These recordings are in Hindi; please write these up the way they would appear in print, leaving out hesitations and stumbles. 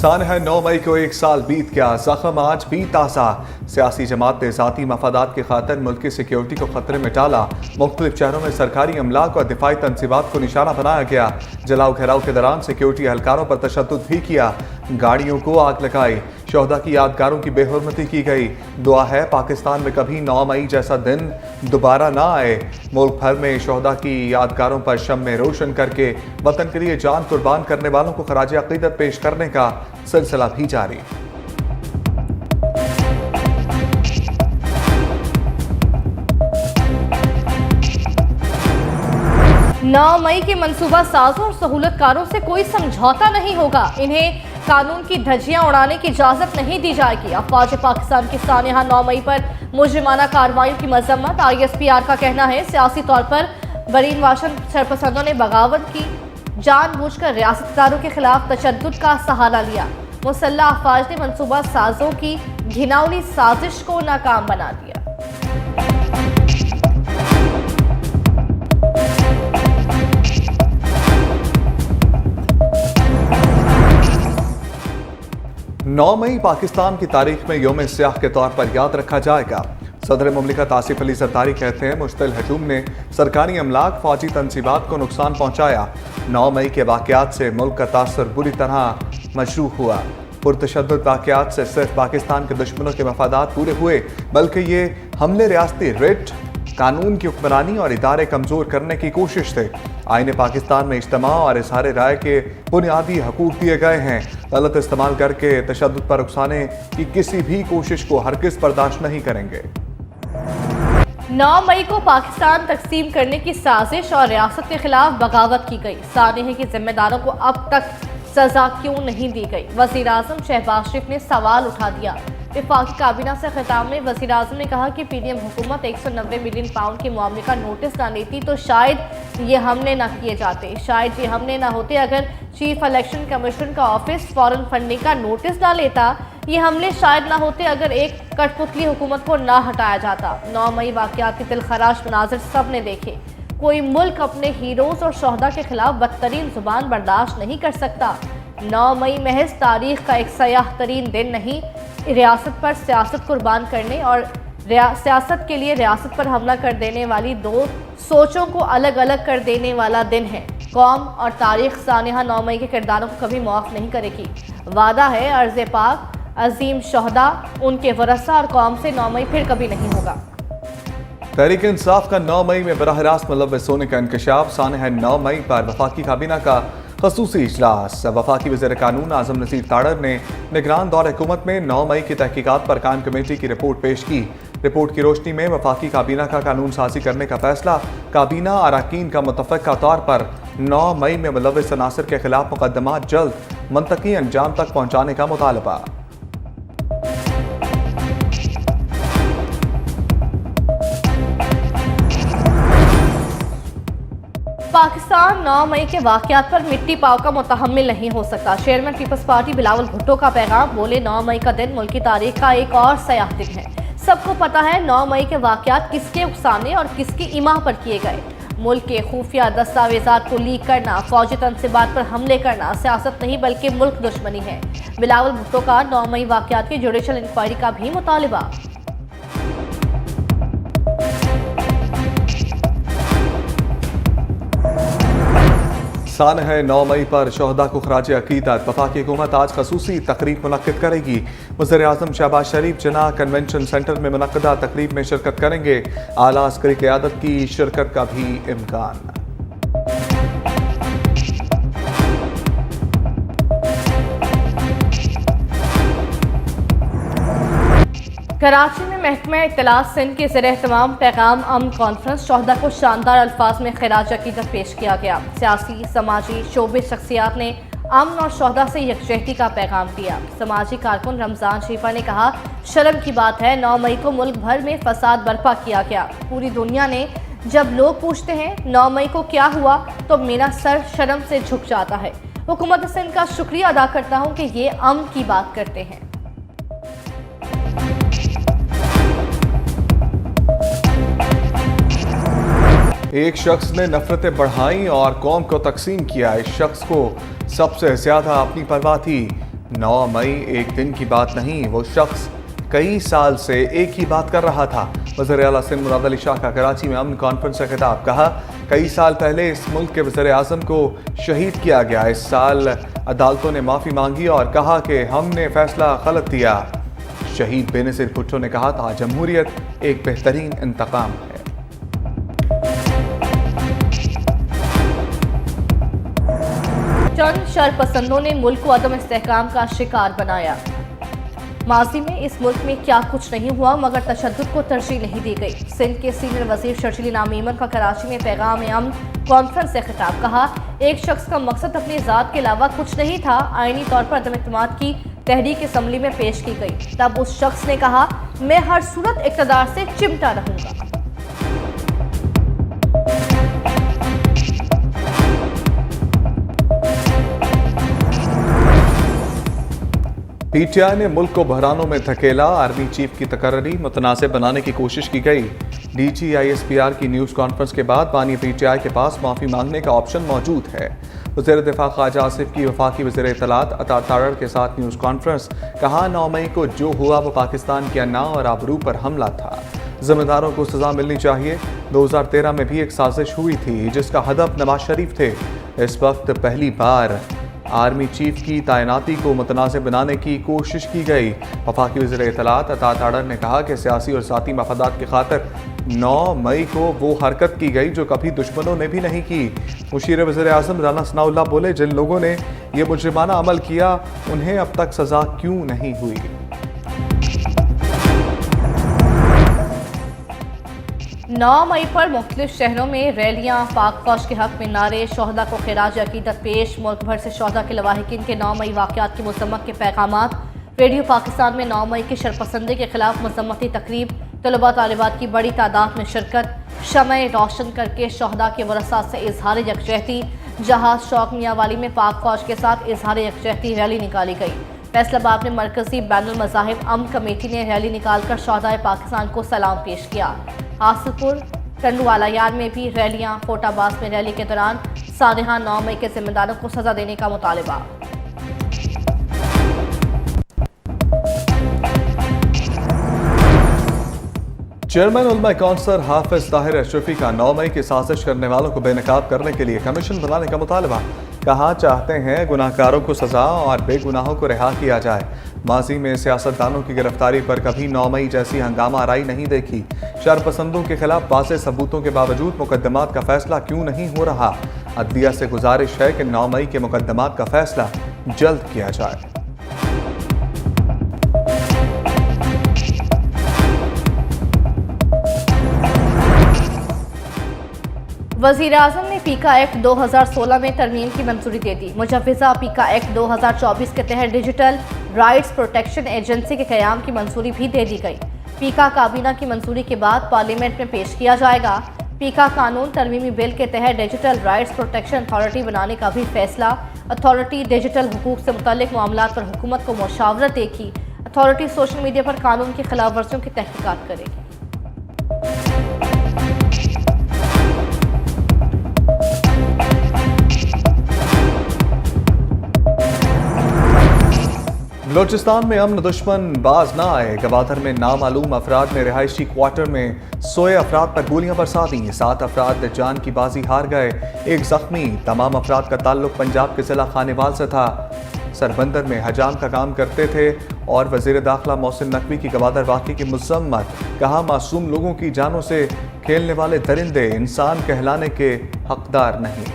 सानहा 9 मई को एक साल बीत गया, जख्म आज भी ताज़ा। सियासी जमात ने ज़ाती मफादात की खातिर मुल्क की सिक्योरिटी को खतरे में डाला। मुख्तलिफ शहरों में सरकारी अमलाक और दिफाई तनसीबात को निशाना बनाया गया। जलाओ घेराव के दौरान सिक्योरिटी एहलकारों पर तशद्दुद भी किया, गाड़ियों को आग लगाई, शोहदा की यादगारों की बेहुरमती की गई। दुआ है पाकिस्तान में कभी 9 मई जैसा दिन दोबारा ना आए। मुल्क भर में शोहदा की यादगारों पर शम्मे रोशन करके वतन के लिए जान कुर्बान करने वालों को खराज अकीदत पेश करने का सिलसिला भी जारी। 9 मई के मंसूबा साजों और सहूलतकारों से कोई समझौता नहीं होगा। इन्हें कानून की धज्जियां उड़ाने की इजाजत नहीं दी जाएगी। अफवाज पाकिस्तान के सानहा 9 मई पर मुजरिमाना कार्रवाइयों की मजम्मत। ISPR का कहना है सियासी तौर पर बरीन वाशन शरपसंदों ने बगावत की, जानबूझकर रियासतदारों के खिलाफ तशद्दुद का सहारा लिया। मुसल्लह अफवाज ने मंसूबा साजों की घिनौनी साजिश को नाकाम बना दिया। नौ मई पाकिस्तान की तारीख में यौम स्याह के तौर पर याद रखा जाएगा। सदर मुमलिकत आसिफ अली जरदारी कहते हैं मुश्तिल हजूम ने सरकारी अमलाक फौजी तनसीबात को नुकसान पहुंचाया। 9 मई के वाक़यात से मुल्क का तासर बुरी तरह मशरूह हुआ। पुरतशद्दुद वाक़यात से सिर्फ पाकिस्तान के दुश्मनों के मफादात पूरे हुए, बल्कि ये हमले रियासती रिट, कानून की हुक्मरानी और इदारे कमज़ोर करने की कोशिश थे। आईने पाकिस्तान में इज्तिमा और इज़हार राय के बुनियादी हकूक़ दिए गए हैं। गलत इस्तेमाल करके तशद्दुद पर उकसाने की किसी भी कोशिश को हरगिज़ बर्दाश्त नहीं करेंगे। 9 मई को पाकिस्तान तकसीम करने की साजिश और रियासत के खिलाफ बगावत की गई। सानहे के जिम्मेदारों को अब तक सजा क्यों नहीं दी गई? वज़ीर आज़म शहबाज शरीफ ने सवाल उठा दिया। वफाकी काबीना से खिताब में वज़ीर आज़म ने कहा कि PDM हुकूमत 190 मिलियन पाउंड के मामले का नोटिस ना लेती तो शायद ये हमले ना किए जाते, शायद ये हमले ना होते अगर चीफ इलेक्शन कमीशन का ऑफिस फॉरेन फंडिंग का नोटिस ना लेता, ये हमले शायद ना होते अगर एक कठपुतली हुकूमत को ना हटाया जाता। 9 मई वाक़यात के दिलखराश मनाजिर सब ने देखे। कोई मुल्क अपने हीरोज़ और शोहदा के खिलाफ बदतरीन जुबान बर्दाश्त नहीं कर सकता। 9 मई महज तारीख का एक सयाह तरीन दिन नहीं, रियासत पर सियासत कुर्बान करने और सियासत के लिए रियासत पर हमला कर देने वाली दो सोचों को अलग अलग कर देने वाला दिन है। कौम और तारीख सानहा 9 मई के किरदारों को कभी माफ़ नहीं करेगी। वादा है अर्ज़ पाक अजीम शोहदा, उनके वरसा और कौम से 9 मई फिर कभी नहीं होगा। तहरीक इंसाफ का 9 मई में बराह रास्त मुलव्वस होने का इंकशाफ। सानहा 9 मई पर वफाकी काबीना का खसूसी इजलास। वफाकी वज़ीर कानून आज़म नज़ीर ताड़र ने निगरान दौर हुकूमत में 9 मई की तहकीकात पर कायम कमेटी की रिपोर्ट पेश की। रिपोर्ट की रोशनी में वफाकी काबीना का कानून साजी करने का फैसला। काबीना अरकान का मुतफ़क़ा तौर पर 9 मई में मुलव्वस अनासर के खिलाफ मुकदमात जल्द मंतकी अंजाम तक पहुँचाने का मुतालबा। पाकिस्तान 9 मई के वाक़यात पर मिट्टी पाव का मुतहम्मिल नहीं हो सकता। Chairman peoples party Bilawal Bhutto का पैगाम। बोले 9 मई का दिन मुल्क की तारीख का एक और सयाह दिन है। सबको पता है 9 मई के वाक़यात किसके उकसाने और किसकी इमाह पर किए गए। मुल्क के खुफिया दस्तावेजात को लीक करना, फौजी तनसीबात पर हमले करना सियासत नहीं बल्कि मुल्क दुश्मनी है। बिलावल भुट्टो का 9 मई वाक़यात की जुडिशल इंक्वायरी का भी मुतालिबा। सानहा 9 मई पर शोहदा को खराज अकीदत। वफाकी हुकूमत आज खसूसी तकरीब मुनक्किद करेगी। वज़ीर आज़म शहबाज शरीफ जना कन्वेंशन सेंटर में मुनक्किदा तकरीब में शिरकत करेंगे। आला अस्करी क़यादत की शिरकत का भी इम्कान। कराची में महकमा इत्तलात सिंध के ज़रिए तमाम पैगाम अमन कॉन्फ्रेंस शोहदा को शानदार अल्फाज में खिराज अकीदत पेश किया गया। सियासी समाजी शोबे शख्सियात ने अमन और शोहदा से यकजहती का पैगाम दिया। समाजी कारकुन रमज़ान शरीफा ने कहा शर्म की बात है 9 मई को मुल्क भर में फसाद बर्पा किया गया। पूरी दुनिया ने जब लोग पूछते हैं 9 मई को क्या हुआ तो मेरा सर शर्म से झुक जाता है। हुकूमत सिंध का शुक्रिया अदा करता हूँ कि ये अमन की बात करते हैं। एक शख्स ने नफरतें बढ़ाई और कौम को तकसीम किया। इस शख्स को सबसे ज्यादा अपनी परवाह थी 9 मई एक दिन की बात नहीं, वो शख्स कई साल से एक ही बात कर रहा था। वज़ीर आला सिंध मुराद अली शाह का कराची में अमन कॉन्फ्रेंस से खिताब। कहा, कई साल पहले इस मुल्क के वज़ीर आज़म को शहीद किया गया। इस साल अदालतों ने माफ़ी मांगी और कहा कि हमने फैसला गलत दिया। शहीद बेनज़ीर भुट्टो ने कहा था, जमहूरियत एक बेहतरीन इंतकाम है। चंद शरपसंदों ने मुल्क को अदम इस्तेहकाम का शिकार बनाया। माजी में इस मुल्क में क्या कुछ नहीं हुआ, मगर तशद्दुद को तरजीह नहीं दी गई। सिंध के सीनियर वजीर शर्जील इनाम ईमन का कराची में पैगाम अमन कॉन्फ्रेंस से खिताब। कहा, एक शख्स का मकसद अपनी ज़ात के अलावा कुछ नहीं था। आईनी तौर पर अदम इत्मीनान की तहरीक असम्बली में पेश की गई। तब उस शख्स ने कहा, मैं हर सूरत इक़्तिदार से चिमटा रहूंगा। पीटीआई ने मुल्क को बहरानों में धकेला। आर्मी चीफ की तकर्री मुतनासिब बनाने की कोशिश की गई। DG-ISPR की न्यूज़ कॉन्फ्रेंस के बाद बानी पीटीआई के पास माफ़ी मांगने का ऑप्शन मौजूद है। वज़ीर दिफा ख्वाजा आसिफ की वफाकी वज़ीर इत्तलात अता तारड़ के साथ न्यूज़ कॉन्फ्रेंस। कहा, 9 मई को जो हुआ वो पाकिस्तान के अन्ना और आबरू पर हमला था। जिम्मेदारों को सज़ा मिलनी चाहिए। 2013 में भी एक साजिश हुई थी जिसका हदफ नवाज शरीफ थे। इस वक्त पहली बार आर्मी चीफ की तैनाती को मुतनासिब बनाने की कोशिश की गई। वफाकी वज़ीर इत्तलात अता तारड़ ने कहा कि सियासी और ज़ाती मफादात की खातिर 9 मई को वो हरकत की गई जो कभी दुश्मनों ने भी नहीं की। मुशीर वज़ीर आज़म राना सनाउल्लाह बोले, जिन लोगों ने ये मुजरिमाना अमल किया उन्हें अब तक सज़ा क्यों नहीं हुई। नौ मई पर मुख्तलिफ शहरों में रैलियां, पाक फौज के हक में नारे, शोहदा को खिराज अकीदत पेश। मुल्क भर से शोहदा के लवाहिकीन के 9 मई वाक़यात की मज़म्मत के पैगामात। रेडियो पाकिस्तान में 9 मई की शरपसंदी के खिलाफ मज़म्मती तकरीब। तलबा तालिबात की बड़ी तादाद में शिरकत। शमए रोशन करके शोहदा के वरसा से इजहार यकजहती। जहाज चौक मियांवाली में पाक फौज के साथ इजहार यकजहती रैली निकाली गई। फैसलाबाद में मरकजी बैनुल मज़ाहिब अमन कमेटी ने रैली निकालकर शोहदाए पाकिस्तान को सलाम पेश किया। हासिलपुर टंडवालायार में भी रैलियां। कोटाबास में रैली के दौरान सानहा 9 मई के जिम्मेदारों को सजा देने का मुतालबा। चेयरमैन उलमा कौंसल हाफिज ताहिर अशरफी का 9 मई की साजिश करने वालों को बेनकाब करने के लिए कमीशन बनाने का मुतालबा। कहा, चाहते हैं गुनाहगारों को सजा और बेगुनाहों को रिहा किया जाए। माजी में सियासतदानों की गिरफ्तारी पर कभी 9 मई जैसी हंगामा आराई नहीं देखी। शरपसंदों के खिलाफ वाज़ेह सबूतों के बावजूद मुकदमात का फैसला क्यों नहीं हो रहा। अदलिया से गुजारिश है कि 9 मई के मुकदमात का फैसला जल्द किया जाए। वज़ीर आज़म ने पीका एक्ट 2016 में तरमीम की मंजूरी दे दी। मुजव्वज़ा पीका एक्ट 2024 के तहत डिजिटल राइट्स प्रोटेक्शन एजेंसी के क़याम की मंजूरी भी दे दी गई। पीका काबीना की मंजूरी के बाद पार्लियामेंट में पेश किया जाएगा। पीका कानून तरमीमी बिल के तहत डिजिटल राइट्स प्रोटेक्शन अथॉरिटी बनाने का भी फैसला। अथॉरिटी डिजिटल हुकूक से मुतल्लिक मामलात पर हुकूमत को मशावरत देगी। अथॉरिटी सोशल मीडिया पर कानून की खिलाफ वर्जियों की तहकीकात करेगी। बलोचिस्तान में अमन दुश्मन बाज ना आए। गवादर में नामालूम अफराद ने रिहायशी क्वार्टर में सोए अफराद पर गोलियां बरसा दी। 7 अफराद जान की बाजी हार गए, एक जख्मी। तमाम अफराद का ताल्लुक पंजाब के जिला खानेवाल से था। सरबंदर में हजाम का काम करते थे और वजीर दाखिला मोहसिन नकवी की गवादर वाक़े की मज़म्मत। कहा, मासूम लोगों की जानों से खेलने वाले दरिंदे इंसान कहलाने के हकदार नहीं।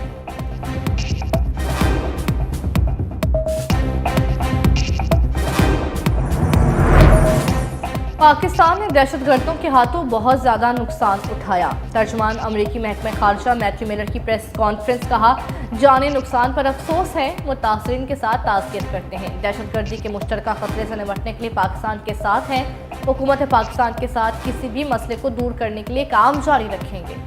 पाकिस्तान ने दहशतगर्दों के हाथों बहुत ज़्यादा नुकसान उठाया। तर्जुमान अमरीकी महकमा खारजा मैथ्यू मिलर की प्रेस कॉन्फ्रेंस। कहा, जाने नुकसान पर अफसोस है, मुतासरीन के साथ ताज़ियत करते हैं। दहशतगर्दी के मुश्तरका खतरे से निपटने के लिए पाकिस्तान के साथ हैं। हुकूमत पाकिस्तान के साथ किसी भी मसले को दूर करने के लिए काम जारी रखेंगे।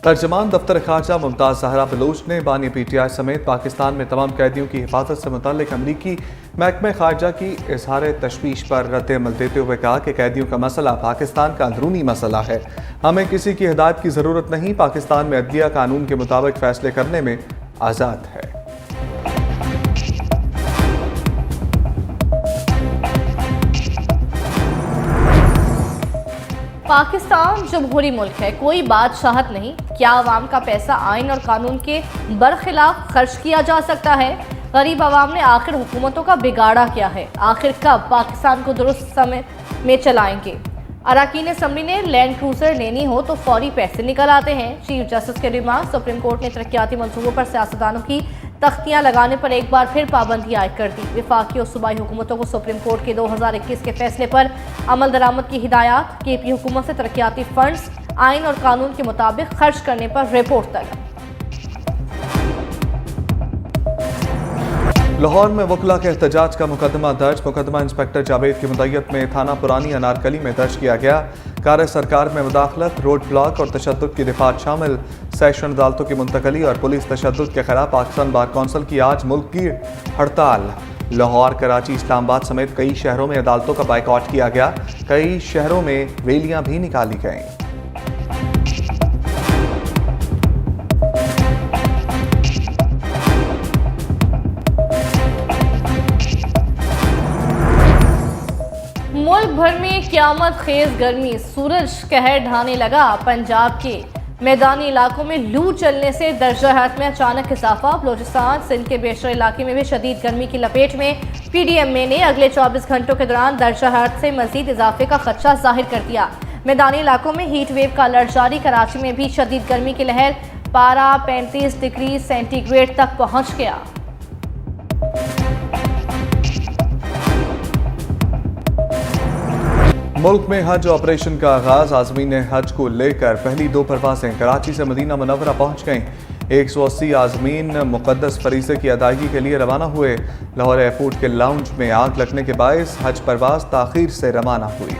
तर्जमान दफ्तर खारजा मुमताज जहरा बलोच ने बानी PTI समेत पाकिस्तान में तमाम कैदियों की हिफाजत से मुताल्लिक अमरीकी महकमे खारजा की इजहार तशवीश पर रद्द-ए-अमल देते हुए कहा कि कैदियों का मसला पाकिस्तान का अंदरूनी मसला है। हमें किसी की हिदायत की ज़रूरत नहीं। पाकिस्तान में अदलिया कानून के मुताबिक फैसले करने में आज़ाद है। पाकिस्तान जमहूरी मुल्क है, कोई बादशाहत नहीं। क्या अवाम का पैसा आइन और कानून के बरखिलाफ खर्च किया जा सकता है? गरीब अवाम ने आखिर हुकूमतों का बिगाड़ा क्या है? आखिर कब पाकिस्तान को दुरुस्त समय में चलाएंगे? अरकान असम्बली ने लैंड क्रूजर लेनी हो तो फौरी पैसे निकल आते हैं। चीफ जस्टिस के रिमार्क। सुप्रीम कोर्ट ने तरक्याती मंसूबों पर सियासतदानों की तख्तियां लगाने पर एक बार फिर पाबंदी आयद कर दी। वफाकी और सूबाई हुकूमतों को सुप्रीम कोर्ट के 2021 के फैसले पर अमल दरामद की हिदायत। KP हुकूमत से तरक्याती फंड्स आइन और कानून के मुताबिक खर्च करने पर रिपोर्ट तलब। लाहौर में वकला के एहतजाज का मुकदमा दर्ज। मुकदमा इंस्पेक्टर जावेद की मुद्दत में थाना पुरानी अनारकली में दर्ज किया गया। कार्य सरकार में मुदाखलत, रोड ब्लॉक और तशद्दुद की दिफात शामिल। सेशन अदालतों की मुंतकली और पुलिस तशद्दुद के खिलाफ पाकिस्तान बार कौंसिल की आज मुल्क की हड़ताल। लाहौर, कराची, इस्लामाबाद समेत कई शहरों में अदालतों का बाइकआउट किया गया। कई शहरों में रैलियां भी निकाली गईं। मुल्क भर में क़यामत खेज गर्मी, सूरज कहर ढाने लगा। पंजाब के मैदानी इलाकों में लू चलने से दर्जा हरारत में अचानक इजाफा। बलोचिस्तान, सिंध के बेशतर इलाके में भी शदीद गर्मी की लपेट में। PDMA ने अगले 24 घंटों के दौरान दर्जा हरारत से मजीद इजाफे का खदशा जाहिर कर दिया। मैदानी इलाकों में हीट वेव का अलर्ट जारी। कराची में भी शदीद गर्मी की लहर, पारा 35 डिग्री सेंटीग्रेड तक पहुँच गया। मुल्क में हज ऑपरेशन का आगाज। आज़मीन हज को लेकर पहली 2 परवाजें कराची से मदीना मुनव्वरा पहुंच गईं। 180 आज़मीन मुक़द्दस फरीज़े की अदायगी के लिए रवाना हुए। लाहौर एयरपोर्ट के लाउंज में आग लगने के बायस हज परवाज ताख़ीर से रवाना हुई।